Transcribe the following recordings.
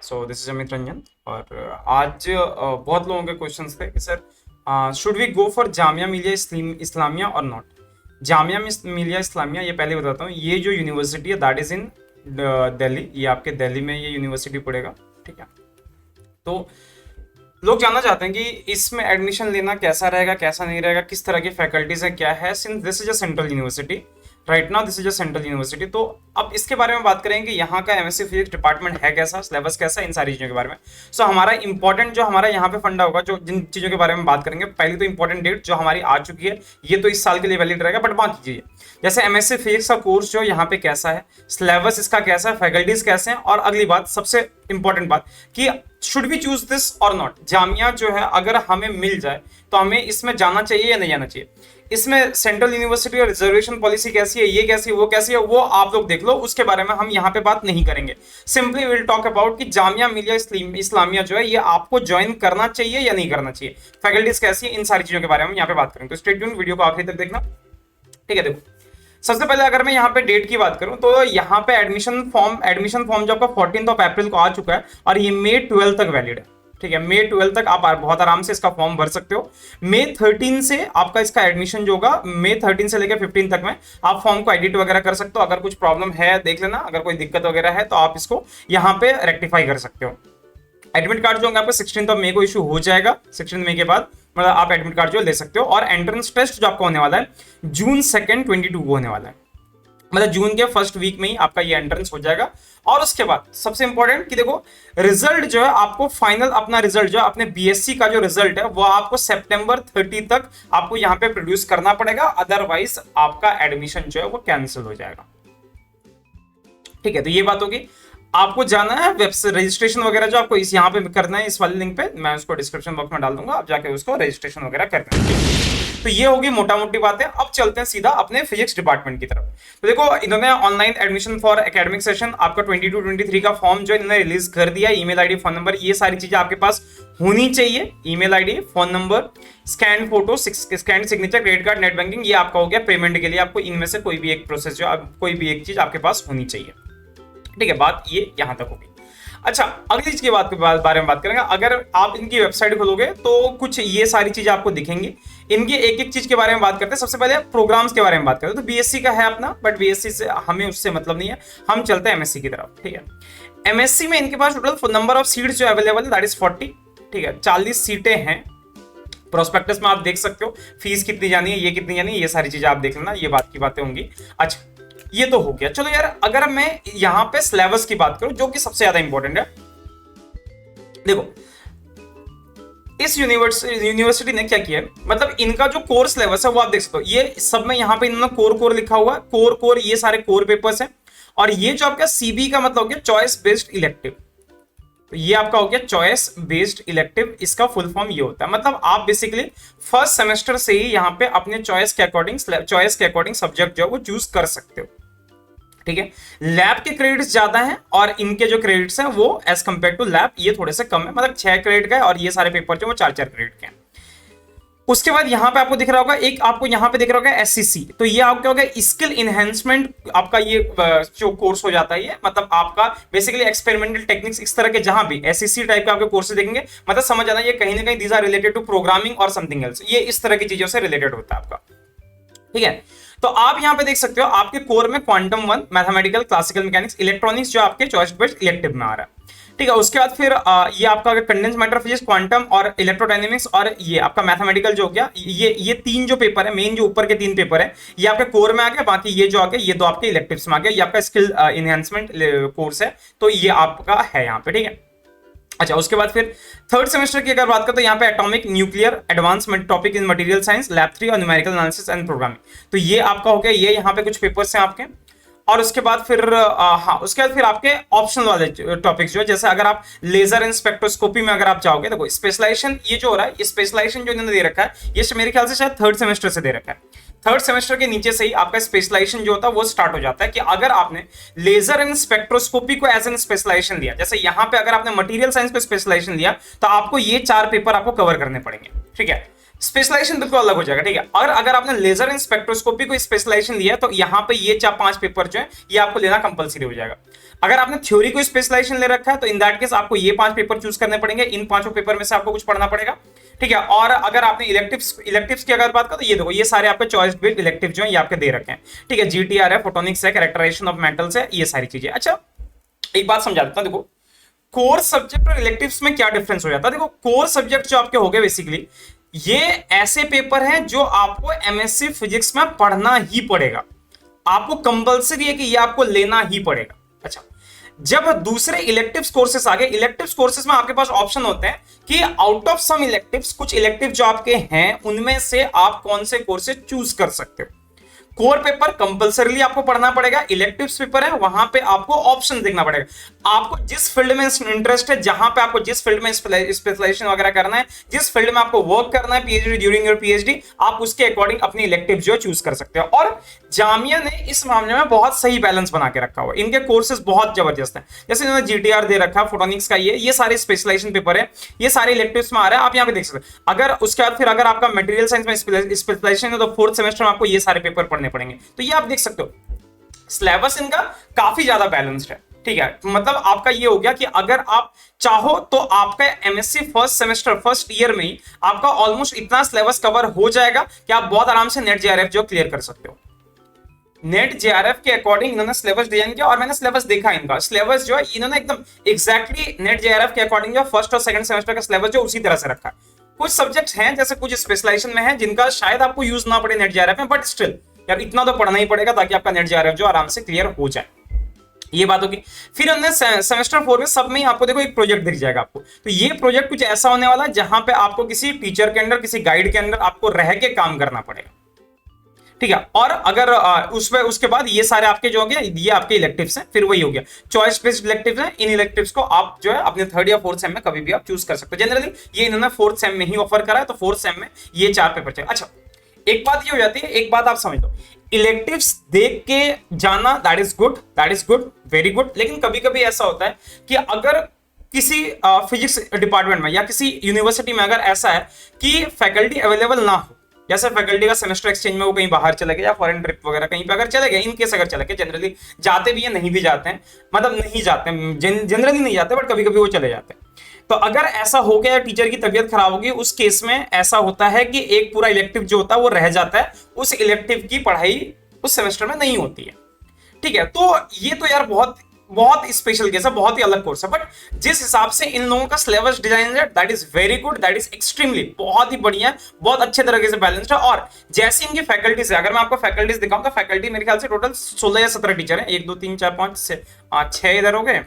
So this is Amit Ranjan. और आज बहुत लोगों के क्वेश्चंस थे कि sir should we go for Jamia Millia Islamia और नॉट। जामिया मिलिया इस्लामिया, ये पहले बताता हूँ, ये जो यूनिवर्सिटी है दैट इज इन दिल्ली। ये आपके दिल्ली में ये यूनिवर्सिटी पड़ेगा, ठीक है। तो लोग जानना चाहते हैं कि इसमें एडमिशन लेना कैसा रहेगा, कैसा नहीं रहेगा, किस तरह की फैकल्टीज है, क्या है। Since this is a central university, right now this is a central university, तो अब इसके बारे में बात करेंगे कि यहाँ का एमएससी फिजिक्स डिपार्टमेंट है कैसा, सिलेबस कैसा, इन सारी चीज़ों के बारे में। सो हमारा इंपॉर्टेंट जो हमारा यहाँ पे फंडा होगा, जो जिन चीज़ों के बारे में बात करेंगे, पहली तो इंपॉर्टेंट डेट जो हमारी आ चुकी है, ये तो इस साल के लिए वैलिड रहेगा, बट बाकी चीज़ें जैसे एमएससी फिजिक्स का कोर्स जो यहाँ पे कैसा है, सिलेबस इसका कैसा है, फैकल्टीज कैसे हैं, और अगली बात सबसे इंपॉर्टेंट बात कि शुड वी चूज दिस और नॉट। जामिया जो है अगर हमें मिल जाए तो हमें इसमें जाना चाहिए या नहीं जाना चाहिए। इसमें सेंट्रल यूनिवर्सिटी और रिजर्वेशन पॉलिसी कैसी है, ये कैसी है, वो कैसी है, वो आप लोग देख लो, उसके बारे में हम यहाँ पे बात नहीं करेंगे। सिंपली विल टॉक अबाउट कि जामिया मिलिया इस्लामिया जो है ये आपको ज्वाइन करना चाहिए या नहीं करना चाहिए, फैकल्टीज कैसी है, इन सारी चीजों के बारे में यहाँ पे बात करेंगे। तो स्टे ट्यून, वीडियो को आखिरी तक देखना, ठीक है। देखो, सबसे पहले अगर मैं यहाँ पे डेट की बात करूं तो यहाँ पे एडमिशन फॉर्म जो आपका 14 अप्रैल को आ चुका है और ये मई 12 तक वैलिड है, ठीक है। मई 12 तक आप बहुत आराम से इसका फॉर्म भर सकते हो। मई 13 से आपका इसका एडमिशन जो होगा, मई 13 से लेकर 15 तक में आप फॉर्म को एडिट वगैरह कर सकते हो। अगर कुछ प्रॉब्लम है देख लेना, अगर कोई दिक्कत वगैरह है तो आप इसको यहाँ पे रेक्टिफाई कर सकते हो। एडमिट कार्ड जो होगा आपका 16 मई को इशू हो जाएगा। 16 मई के बाद मतलब आप एडमिट कार्ड जो ले सकते हो। और एंट्रेंस टेस्ट जो आपका होने वाला है जून 2 22 को होने वाला है, मतलब जून के फर्स्ट वीक में ही आपका ये एंट्रेंस हो जाएगा। और उसके बाद सबसे इंपॉर्टेंट कि देखो, रिजल्ट जो है आपको फाइनल अपना रिजल्ट जो है अपने बीएससी का जो रिजल्ट है वो आपको सितंबर 30 तक आपको यहाँ पे प्रोड्यूस करना पड़ेगा, अदरवाइज आपका एडमिशन जो है वो कैंसिल हो जाएगा, ठीक है। तो ये बात होगी। आपको जाना है वेबसाइट रजिस्ट्रेशन वगैरह जो आपको इस यहाँ पे करना है, इस वाले लिंक पे मैं उसको डिस्क्रिप्शन बॉक्स में डाल दूंगा, आप जाके उसको रजिस्ट्रेशन वगैरह कर देना। तो ये होगी मोटा मोटी बातें। अब चलते हैं सीधा अपने फिजिक्स डिपार्टमेंट की तरफ। तो देखो, इन्होंने online admission for academic session आपका 22-23 का फॉर्म जो इन्होंने रिलीज कर दिया। ईमेल आईडी, फोन नंबर, ये सारी चीजें आपके पास होनी चाहिए। Email ID, phone number, scan photo, scan signature, credit card, net banking, ये आपका हो गया। पेमेंट के लिए आपको इनमें से कोई भी एक प्रोसेस जो कोई भी एक चीज आपके पास होनी चाहिए, ठीक है। बात ये यहां तक होगी। अच्छा, अगली चीज के बारे में बात करेंगे। अगर आप इनकी वेबसाइट खोलोगे तो कुछ ये सारी चीजें आपको दिखेंगी। इनके एक एक चीज के बारे में बात करते हैं। सबसे पहले प्रोग्राम्स के बारे में बात करते हैं। तो बीएससी का है अपना, बट बीएससी से हमें उससे मतलब नहीं है, हम चलते हैं एमएससी की तरफ, ठीक है। एमएससी में इनके पास टोटल नंबर ऑफ सीट्स जो अवेलेबल है दैट इज 40, ठीक है। 40 सीटें हैं। प्रोस्पेक्टस में आप देख सकते हो फीस कितनी जानी है, ये कितनी जानी है, ये सारी चीजें आप देख लेना, ये बात की बातें होंगी। अच्छा, ये तो हो गया। चलो यार, अगर मैं यहां पे सिलेबस की बात करूं जो कि सबसे ज्यादा इंपॉर्टेंट है, देखो इस यूनिवर्सिटी ने क्या किया है, मतलब इनका जो कोर सिलेबस है वो आप देख सकते हो। ये सब में यहाँ पे इन्होंने कोर लिखा हुआ है, कोर ये सारे कोर पेपर्स हैं। और ये जो आपका सीबी का मतलब हो गया चॉइस बेस्ड इलेक्टिव, तो ये आपका हो गया चॉइस बेस्ड इलेक्टिव। इसका फुल फॉर्म ये होता है, मतलब आप बेसिकली फर्स्ट सेमेस्टर से ही यहाँ पे अपने चॉइस के अकॉर्डिंग सब्जेक्ट जो है वो चूज कर सकते हो, ठीक है। लैब के क्रेडिट्स ज्यादा हैं और इनके जो क्रेडिट्स हैं वो एज कंपेयर टू लैब ये थोड़े से कम है, मतलब 6 क्रेडिट का है और ये सारे पेपर जो वो 4-4 क्रेडिट के हैं। उसके बाद यहाँ पे आपको दिख रहा होगा, एक आपको यहाँ पे दिख रहा होगा एससीसी, तो ये आपका होगा स्किल इनहेंसमेंट, आपका ये जो कोर्स हो जाता है, ये मतलब आपका बेसिकली एक्सपेरिमेंटल टेक्निक्स, इस तरह के जहां भी एससीसी टाइप के आपके कोर्सेज देखेंगे, मतलब समझ आना ये कहीं ना कहीं these are related to programming और समथिंग एल्स, ये इस तरह की चीजों से रिलेटेड होता है आपका, ठीक है। तो आप यहां पे देख सकते हो आपके कोर में quantum 1, mathematical, classical mechanics, electronics जो आपके चॉइस बेस्ड इलेक्टिव में आ रहा है, ठीक है। उसके बाद फिर ये आपका कंडेंस मैटर फिजिक्स, क्वांटम और इलेक्ट्रोडायनेमिक्स, और ये आपका मैथमेटिकल जो हो गया, ये 3 जो पेपर है, मेन जो ऊपर के 3 पेपर है, ये आपके कोर में आ गया। बाकी ये जो आ गया ये 2 आपके इलेक्टिव्स में आ गया। ये आपका स्किल इनहेंसमेंट कोर्स है, तो ये आपका है यहाँ पे, ठीक है। अच्छा, उसके बाद फिर थर्ड सेमेस्टर की अगर बात करें तो यहाँ पे atomic, nuclear, advanced topic in material science, lab 3 और न्यूमेरिकल एनालिसिस एंड प्रोग्रामिंग, तो ये आपका हो गया। ये यहाँ पे कुछ पेपर्स हैं आपके। और उसके बाद फिर उसके बाद फिर आपके ऑप्शनल वाले टॉपिक्स जो है, जैसे अगर आप लेजर एंड स्पेक्ट्रोस्कोपी में अगर आप जाओगे, देखो स्पेशलाइजेशन ये जो हो रहा है, स्पेशलाइजेशन जो इन्होंने दे रखा है, ये मेरे ख्याल से शायद थर्ड सेमेस्टर से दे रखा है। थर्ड सेमेस्टर के नीचे से ही आपका स्पेशलाइजेशन जो होता है वो स्टार्ट हो जाता है कि अगर आपने लेजर एंड स्पेक्ट्रोस्कोपी को एज एन स्पेशलाइजेशन लिया, जैसे यहां पे अगर आपने मटेरियल साइंस पे स्पेशलाइजेशन लिया, तो आपको ये 4 पेपर आपको कवर करने पड़ेंगे, ठीक है। स्पेशलाइजेशन बिल्कुल अलग हो जाएगा, ठीक है। और अगर आपने लेजर एंड स्पेक्ट्रोस्कोपी को स्पेशलाइजेशन लिया तो यहाँ पे ये 4-5 पेपर जो है ये आपको लेना कंपलसरी हो जाएगा। अगर आपने थ्योरी को स्पेशलाइजेशन ले रखा है तो इन दैट केस आपको ये 5 पेपर चूज करने पड़ेंगे, इन 5 पेपर में से आपको कुछ पढ़ना पड़ेगा, ठीक है। और अगर आपने इलेक्टिव्स की अगर बात करो तो ये देखो ये सारे आपके चॉइस बेस्ड इलेक्टिव जो है ये आपके दे रखे हैं, ठीक है। जीटीआर है, फोटोनिक्स है, कैरेक्टराइजेशन ऑफ मेटल्स है, ये सारी चीजें। अच्छा एक बात समझा देता हूं, देखो कोर सब्जेक्ट और इलेक्टिव्स में क्या डिफरेंस हो जाता है। देखो कोर सब्जेक्ट जो आपके हो गए बेसिकली ये ऐसे पेपर हैं जो आपको एमएससी फिजिक्स में पढ़ना ही पड़ेगा, आपको कंपलसरी है कि ये आपको लेना ही पड़ेगा। अच्छा जब दूसरे इलेक्टिव्स कोर्सेस आ गए, इलेक्टिव्स कोर्सेस में आपके पास ऑप्शन होते हैं कि आउट ऑफ सम इलेक्टिव्स कुछ इलेक्टिव जो आपके हैं उनमें से आप कौन से कोर्सेज चूज कर सकते हो। कोर पेपर कंपलसरीली आपको पढ़ना पड़ेगा, इलेक्टिव्स पेपर है वहां पे आपको ऑप्शन देखना पड़ेगा। आपको जिस फील्ड में इंटरेस्ट है, जहां पे आपको जिस फील्ड में स्पेशलाइजेशन वगैरह करना है, जिस फील्ड में आपको वर्क करना है पीएचडी ड्यूरिंग योर पीएचडी, आप उसके अकॉर्डिंग अपनी इलेक्टिव जो चूज कर सकते हो। और जामिया ने इस मामले में बहुत सही बैलेंस बना के रखा हुआ है, इनके कोर्सेज बहुत जबरदस्त है। जैसे इन्होंने जीटीआर दे रखा है, फोटोनिक्स का ये सारे स्पेशलाइजेशन पेपर है, ये सारे इलेक्टिव्स में आ रहा है, आप यहाँ पे देख सकते हैं। अगर उसके बाद फिर अगर आपका मटेरियल साइंस में स्पेशलाइजेशन है तो 4th सेमेस्टर में आपको ये सारे पेपर पढ़ने पड़ेंगे। तो ये आप देख सकते हो सिलेबस इनका काफी ज्यादा बैलेंस्ड है, ठीक है। मतलब आपका ये हो गया कि अगर आप चाहो तो आपका MSc first semester first year में ही आपका ऑलमोस्ट इतना सिलेबस कवर हो जाएगा कि आप बहुत आराम से नेट जेआरएफ जो क्लियर कर सकते हो। नेट जेआरएफ के अकॉर्डिंग इन्होंने सिलेबस डिजाइन किया और मैंने सिलेबस देखा इनका सिलेबस जो है इन्होंने एकदम एग्जैक्टली नेट जेआरएफ के अकॉर्डिंग जो फर्स्ट और सेकंड सेमेस्टर का सिलेबस जो उसी तरह से रखा है। कुछ सब्जेक्ट्स हैं जैसे कुछ स्पेशलाइजेशन में है जिनका शायद आपको यूज ना पड़े नेट जेआरएफ में, बट स्टिल यार इतना तो पढ़ना ही पड़ेगा ताकि आपका नेट जेआरएफ जो आराम से क्लियर हो जाए। ये बात होगी। फिर हमने सेमेस्टर 4 में सब में ही आपको देखो एक प्रोजेक्ट दिख जाएगा आपको, तो ये प्रोजेक्ट कुछ ऐसा होने वाला है जहां पे आपको किसी टीचर के अंदर किसी गाइड के अंदर आपको रह के काम करना पड़ेगा, ठीक है। और अगर उसमें उसके बाद ये सारे आपके जो हो गया ये आपके इलेक्टिव्स हैं, फिर वही हो गया चॉइस बेस्ड इलेक्टिव्स हैं। इन इलेक्टिव्स को आप जो है अपने 3rd या 4th सेम में कभी भी आप चूज कर सकते हो। जनरली ये इन्होंने 4th सेम में ही ऑफर करा है, तो 4th सेम में ये 4 पेपर चाहिए। अच्छा एक बात ये हो जाती है, एक बात आप समझ लो, इलेक्टिव्स देख के जाना that is good very good, लेकिन कभी कभी ऐसा होता है कि अगर किसी फिजिक्स डिपार्टमेंट में या किसी यूनिवर्सिटी में अगर ऐसा है कि फैकल्टी अवेलेबल ना हो, जैसे फैकल्टी का सेमेस्टर एक्सचेंज में वो कहीं बाहर चले गए या फॉरेन ट्रिप वगैरह कहीं पे अगर चले गए, इन केस अगर चले गए, जनरली जाते भी हैं नहीं भी जाते हैं, मतलब नहीं जाते हैं जनरली नहीं जाते बट कभी कभी वो चले जाते हैं। तो अगर ऐसा हो गया टीचर की तबीयत खराब होगी, उस केस में ऐसा होता है कि एक पूरा इलेक्टिव जो होता है वो रह जाता है, उस इलेक्टिव की पढ़ाई उस सेमेस्टर में नहीं होती है, ठीक है। तो ये तो यार बहुत बहुत स्पेशल केस है, बहुत ही अलग कोर्स है, बट जिस हिसाब से इन लोगों का सिलेबस डिजाइन है that is very good, that is extremely बहुत ही बढ़िया, बहुत अच्छे तरीके से बैलेंस्ड है। और जैसी इनकी फैकल्टीज है, अगर मैं आपको फैकल्टीज दिखाऊं तो फैकल्टी मेरे ख्याल से टोटल 16 या 17 टीचर हैं, 1 2 3 4 5 6 इधर हो गए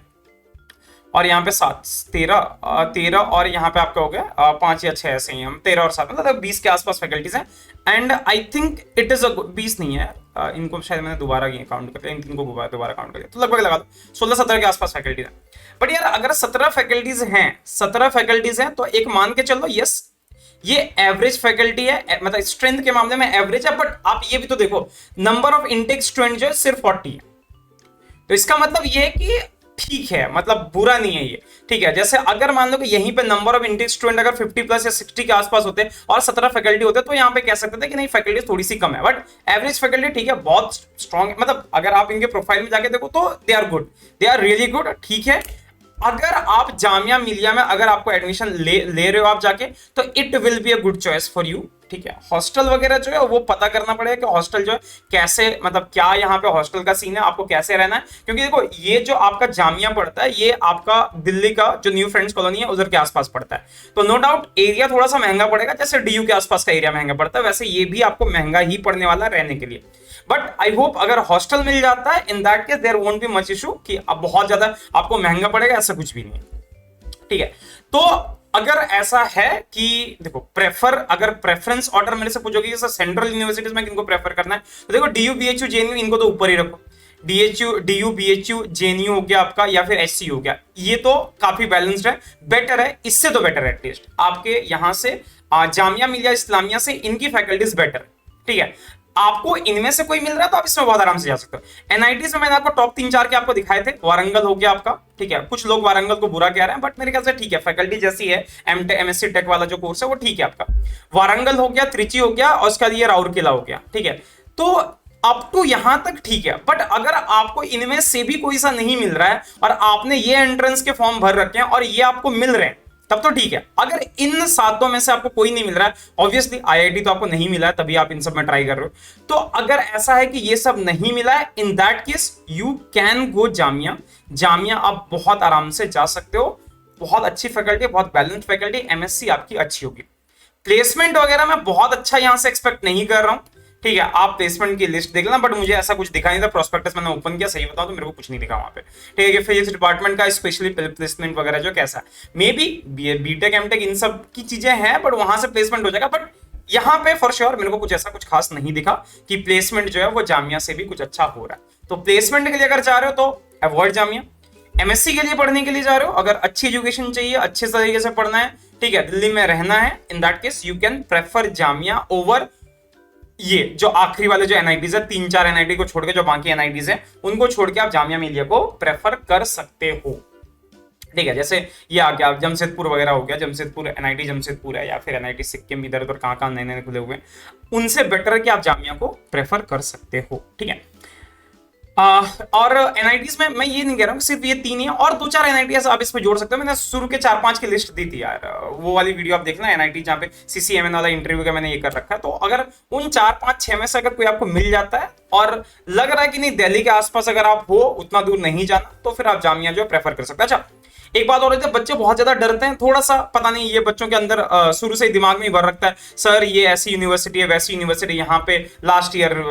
और यहाँ पे 7 13 और यहाँ पे आपका हो गया 5 या 6 ऐसे ही, हम 13 और 7 मतलब 20 के आसपास फैकल्टीज हैं। And I think it is 20 नहीं है, इनको शायद मैंने दोबारा काउंट कर लिया, इनको दोबारा काउंट कर लिया, तो लगभग लगा दो 16-17 के आसपास फैकल्टीज हैं। बट यार अगर 17 फैकल्टीज हैं तो एक मान के चलो यस ये एवरेज फैकल्टी है, मतलब स्ट्रेंथ के मामले में एवरेज है, बट आप ये भी तो देखो नंबर ऑफ इनटेक स्टूडेंट जो है सिर्फ 40 है, तो इसका मतलब ये है कि ठीक है, मतलब बुरा नहीं है ये, ठीक है। जैसे अगर मान लो कि यहीं पे नंबर ऑफ इनटेक स्टूडेंट अगर 50+ या 60 के आसपास होते और 17 फैकल्टी होते तो यहाँ पे कह सकते थे कि नहीं फैकल्टी थोड़ी सी कम है, बट एवरेज फैकल्टी ठीक है, बहुत स्ट्रॉन्ग है। मतलब अगर आप इनके प्रोफाइल में जाके देखो तो they are good, they are really good, ठीक है। अगर आप जामिया मिलिया में अगर आपको एडमिशन ले रहे हो आप जाके, तो it will be a good choice for you, ठीक है। हॉस्टल वगैरह जो है वो पता करना पड़ेगा कि हॉस्टल जो है कैसे, मतलब क्या यहाँ पे हॉस्टल का सीन है, आपको कैसे रहना है, क्योंकि देखो ये जो आपका जामिया पड़ता है ये आपका दिल्ली का जो न्यू फ्रेंड्स कॉलोनी है उधर के आसपास पड़ता है, तो नो डाउट एरिया थोड़ा सा महंगा पड़ेगा, जैसे डीयू के आसपास का एरिया महंगा पड़ता है वैसे ये भी आपको महंगा ही पड़ने वाला रहने के लिए। बट आई होप अगर हॉस्टल मिल जाता है in that case there won't be much issue कि अब बहुत ज्यादा आपको महंगा पड़ेगा, ऐसा कुछ भी नहीं है, ठीक है। तो अगर ऐसा है कि देखो अगर प्रेफरेंस ऑर्डर मेरे से पूछोगे जैसे सेंट्रल यूनिवर्सिटीज में किनको प्रेफर करना है, तो देखो डीयू बीएचयू जेएनयू इनको तो ऊपर ही रखो, डीयू बीएचयू जेएनयू हो गया आपका या फिर एचसी हो गया, ये तो काफी बैलेंस्ड है, बेटर है, इससे तो बेटर है एटलीस्ट आपके यहाँ से जामिया मिलिया इस्लामिया से इनकी फैकल्टीज बेटर है, ठीक है। आपको इनमें से कोई मिल रहा है तो आप इसमें बहुत आराम से जा सकते हो। एनआईटीज में मैंने आपको टॉप 3-4 के आपको दिखाए थे। वारंगल हो गया आपका, ठीक है, कुछ लोग वारंगल को बुरा कह रहे हैं बट मेरे ख्याल से ठीक है, फैकल्टी जैसी है। एमएससी टेक वाला जो कोर्स है वो ठीक है आपका। वारंगल हो गया, त्रिची हो गया, और उसका ये राउरकेला हो गया, ठीक है। तो अप टू यहां तक ठीक है, बट अगर आपको इनमें से भी कोई सा नहीं मिल रहा है और आपने ये एंट्रेंस के फॉर्म भर रखे हैं और ये आपको मिल रहे हैं, तब तो ठीक है। अगर इन सातों में से आपको कोई नहीं मिल रहा है, ऑब्वियसली आईआईटी तो आपको नहीं मिला है तभी आप इन सब में ट्राई कर रहे हो, तो अगर ऐसा है कि ये सब नहीं मिला है, in that case you can go Jamia. Jamia आप बहुत आराम से जा सकते हो, बहुत अच्छी फैकल्टी, बहुत बैलेंस्ड फैकल्टी, एमएससी आपकी अच्छी होगी। प्लेसमेंट वगैरह मैं बहुत अच्छा यहां से एक्सपेक्ट नहीं कर रहा हूं, ठीक है। आप प्लेसमेंट की लिस्ट देख लेना, बट मुझे ऐसा कुछ दिखा नहीं था। प्रोस्पेक्टस मैंने ओपन किया, सही बताऊं तो मेरे को कुछ नहीं दिखा वहां पे, ठीक है। फिजिक्स डिपार्टमेंट का स्पेशली प्लेसमेंट वगैरह जो कैसा है, मे बी बीटेक एमटेक इन सब की चीजें हैं, बट वहां से प्लेसमेंट हो जाएगा। बट यहाँ पे फॉर श्योर मेरे को कुछ ऐसा कुछ खास नहीं दिखा कि प्लेसमेंट जो है वो जामिया से भी कुछ अच्छा हो रहा है। तो प्लेसमेंट के लिए अगर जा रहे हो तो अवॉइड जामिया। एमएससी के लिए पढ़ने के लिए जा रहे हो, अगर अच्छी एजुकेशन चाहिए, अच्छे तरीके से पढ़ना है, ठीक है, दिल्ली में रहना है, in that case you can prefer Jamia over ये जो आखिरी वाले जो एनआईटीज है, 3-4 एनआईटी को छोड़ के जो बाकी एनआईटीज है उनको छोड़ के आप जामिया मिलिया को प्रेफर कर सकते हो, ठीक है। जैसे ये आ गया जमशेदपुर वगैरह हो गया, जमशेदपुर एनआईटी जमशेदपुर है, या फिर एनआईटी सिक्किम, इधर उधर कहाँ नए नए खुले हुए हैं, उनसे बेटर कि आप जामिया को प्रेफर कर सकते हो, ठीक है। और एनआईटीज में मैं ये नहीं कह रहा हूँ सिर्फ ये 3 ही है, और 2-4 एनआईटीज आप इसमें जोड़ सकते हो। मैंने शुरू के 4-5 की लिस्ट दी थी यार, वो वाली वीडियो आप देखना, एनआईटी जहाँ पे सीसीएमएन वाला इंटरव्यू का मैंने ये कर रखा है। तो अगर उन 4-5-6 में से अगर कोई आपको मिल जाता है और लग रहा है कि नहीं दिल्ली के आसपास अगर आप हो, उतना दूर नहीं जाना, तो फिर आप जामिया जो प्रेफर कर सकते हैं। अच्छा, एक बात और है, बच्चे बहुत ज्यादा डरते हैं थोड़ा सा, पता नहीं ये बच्चों के अंदर शुरू से ही दिमाग में भर रखता है, सर ये ऐसी यूनिवर्सिटी है, वैसी यूनिवर्सिटी, यहाँ पे लास्ट ईयर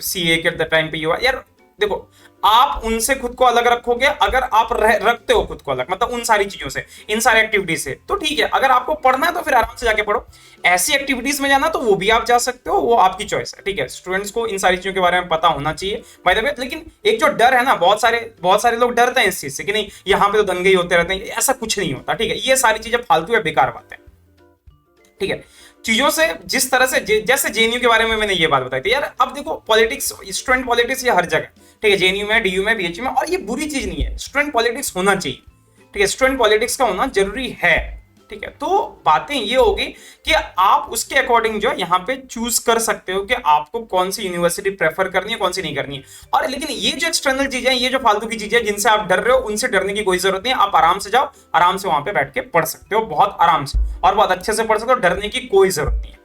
सीए के टाइम पे ये हुआ। यार देखो, आप उनसे खुद को अलग रखोगे अगर आप रखते हो खुद को अलग, मतलब उन सारी चीजों से, इन सारी एक्टिविटीज से, तो ठीक है। अगर आपको पढ़ना है तो फिर आराम से जाके पढ़ो। ऐसी एक्टिविटीज में जाना तो वो भी आप जा सकते हो, वो आपकी चॉइस है, ठीक है। स्टूडेंट्स को इन सारी चीजों के बारे में पता होना चाहिए बाय द वे। लेकिन एक जो डर है ना, बहुत सारे लोग डरते हैं इस चीज से कि नहीं यहाँ पे तो दंगे ही होते रहते हैं, ऐसा कुछ नहीं होता, ठीक है। ये सारी चीजें फालतू या बेकार बात है, ठीक है। चीजों से जिस तरह से जैसे जेएनयू के बारे में मैंने ये बात बताई थी यार, अब देखो पॉलिटिक्स, स्टूडेंट पॉलिटिक्स ये हर जगह, ठीक है, जेएनयू में, डीयू में, बीएचयू में, और ये बुरी चीज नहीं है। स्टूडेंट पॉलिटिक्स होना चाहिए, ठीक है, स्टूडेंट पॉलिटिक्स का होना जरूरी है, ठीक है। तो बातें ये होगी कि आप उसके अकॉर्डिंग जो है यहाँ पे चूज कर सकते हो कि आपको कौन सी यूनिवर्सिटी प्रेफर करनी है, कौन सी नहीं करनी है। और लेकिन ये जो एक्सटर्नल चीजें हैं, ये जो फालतू की चीजें जिनसे आप डर रहे हो, उनसे डरने की कोई जरूरत नहीं है। आप आराम से जाओ, आराम से वहां पे बैठ के पढ़ सकते हो, बहुत आराम से, और बहुत अच्छे से पढ़ सकते हो, डरने की कोई जरूरत नहीं है,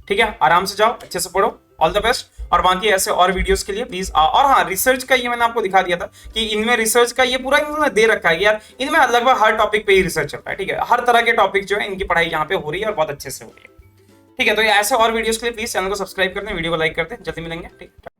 ठीक है। आराम से जाओ, अच्छे से पढ़ो, ऑल द बेस्ट। और बाकी ऐसे और वीडियोस के लिए प्लीज और हाँ, रिसर्च का ये मैंने आपको दिखा दिया था कि इनमें रिसर्च का ये पूरा इन्होंने दे रखा है यार, इनमें लगभग हर टॉपिक पे ही रिसर्च चलता है, ठीक है। हर तरह के टॉपिक जो है इनकी पढ़ाई यहाँ पे हो रही है और बहुत अच्छे से हो रही है, ठीक है। तो ये ऐसे और वीडियोस के लिए प्लीज चैनल को सब्सक्राइब कर दें, वीडियो को लाइक कर दें। जल्दी मिलेंगे, ठीक है।